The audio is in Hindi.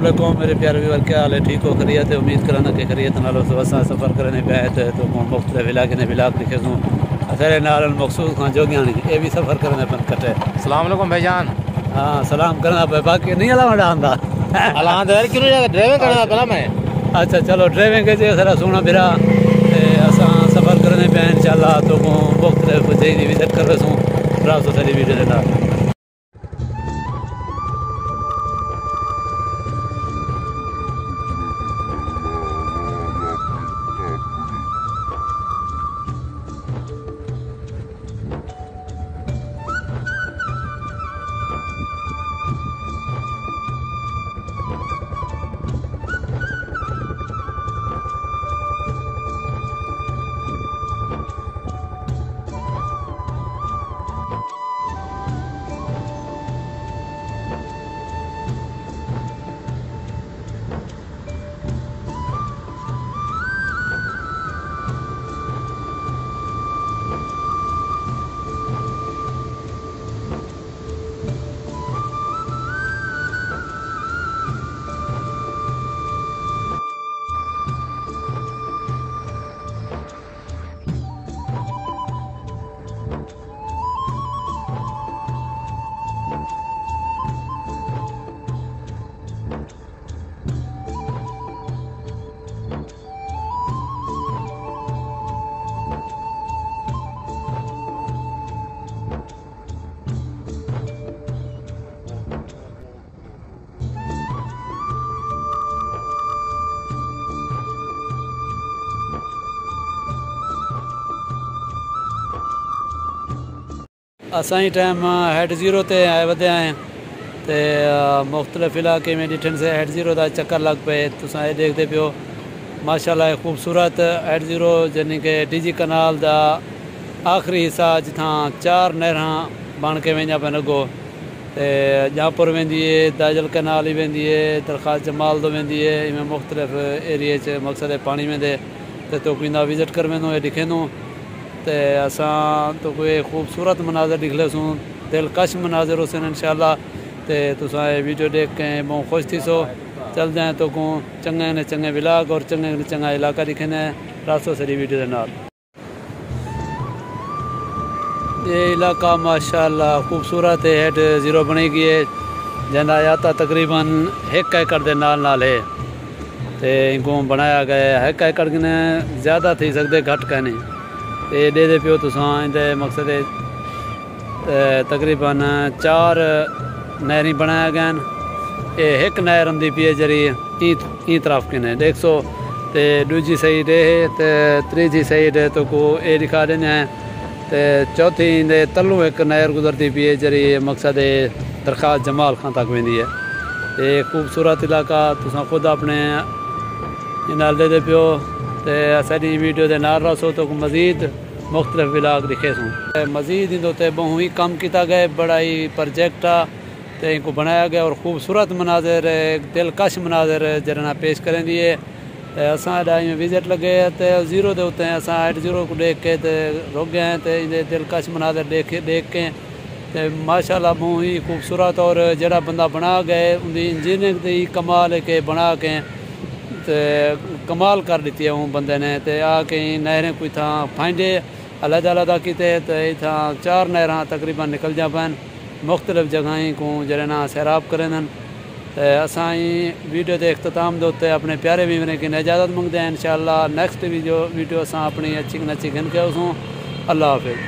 वालेकुम मेरे प्यारे व्यूअर, क्या हाल है? ठीक हो? खैरियत है? उम्मीद कराना कि खैरियत नाल असां सफ़र करने पे आए थे तो मुख्तलिफ इलाके ने बिलाक लिखे सूँ असारे नाल मखसूस खां जोगियानी ये भी सफ़र करने पर कटे। अस्सलाम वालेकुम भाईजान। हाँ सलाम करना पे बाकी नहीं अला वड़ा आंदा अल्लाह दे क्यों जाके ड्राइविंग करना पड़ा मैं। अच्छा चलो ड्राइविंग के जे सारा सोना बिरा असां सफ़र करने पे इंशाल्लाह तो मुख्तलिफ जगह की विजिट कर सूँ रासो सारी वीडियो देना। असां ही टाइम हेड ज़ीरो ते आए वधे आए ते मुख्तलिफ इलाके में डिठन से हेड ज़ीरो का चक्कर लग पे तुसां ये देखते पियो माशाल्लाह खूबसूरत हेड ज़ीरो यानी कि DG कनाल का आखिरी हिस्सा जिथा 4 नहरां बन के वेंदा पे अगो जापुर वेंदी है, दाजल कनाल ही वेंदी है, दरखास्त जमाल तो वेंदी है, इनमें मुख्तलिफ एरिए च मकसद है पानी वेंदे तो पींदा विजिट कर वेंदो ये दिखेंदो तो असां तो कोई खूबसूरत मनाजर दिखले सूँ दिलकश मनाजर हुसन इंशाल्लाह तो तुसां ये वीडियो देख के बहुत खुश थी सो चल जाए तो को चंगे ने चंगे विलाग और चंगे ने चंगा इलाका दिखेंदे रास्तों सरी वीडियो के नाल। ये इलाका माशाल्लाह खूबसूरत है हेड ज़ीरो बनी गई है जहाँ याता तकरीबन 1 एकड़ के नाल है तो इनको बनाया गया 1 एकड़ ने ज़्यादा थी सकते घट कहने ये दे पियो तुसां इंदे मकसद तकरीबन 4 नहरी बनाया गया ये 1 नहर आंदी पी है जरी ई तरफ किने देख सो तो दूजी साइड है तो तीजी साइड है तो को ये दिखा देना है तो चौथी इंदे तलू 1 नहर गुजरती पी है जरी मकसद दरखास्त जमाल खां तक वेंदी है ये खूबसूरत इलाका तुसां खुद अपने नाल दे पियो तो साड़ी वीडियो के नाल रसो तो मजीद मुख्तलिफ विलाग दिखे सूँ मजीद इंदे बहु ही कम किया गया बड़ा ही प्रोजेक्ट आ तो इनको बनाया गया और खूबसूरत मनाजर दिलकश मनाजर जरा पेश करें दिए असा विजिट लगे तो ज़ीरो के उत्ते असा हेड ज़ीरो को देख के रुक गए हैं तो इन्हें दिलकश मनाजर देख के तो माशाल्लाह बहुत ही खूबसूरत और जरा बंदा बना गए उनकी इंजीनियरिंग की कमाल है कि बना के तो कमाल कर दी है उन बंदे ने तो आके नहरें कोई था फाइंडे अलग अलग किते तो इतना 4 नहरां तकरीबन निकल जा पैन मुख्तलिफ जगह को जरे ना सैराब करें असां वीडियो के अख्ताम के उत्ते अपने प्यारे वीवरें की इजाज़त मंगते हैं इंशाल्लाह नेक्स्ट वीडियो असां अपनी अच्छी नच्ची घन के अल्लाह हाफिज़।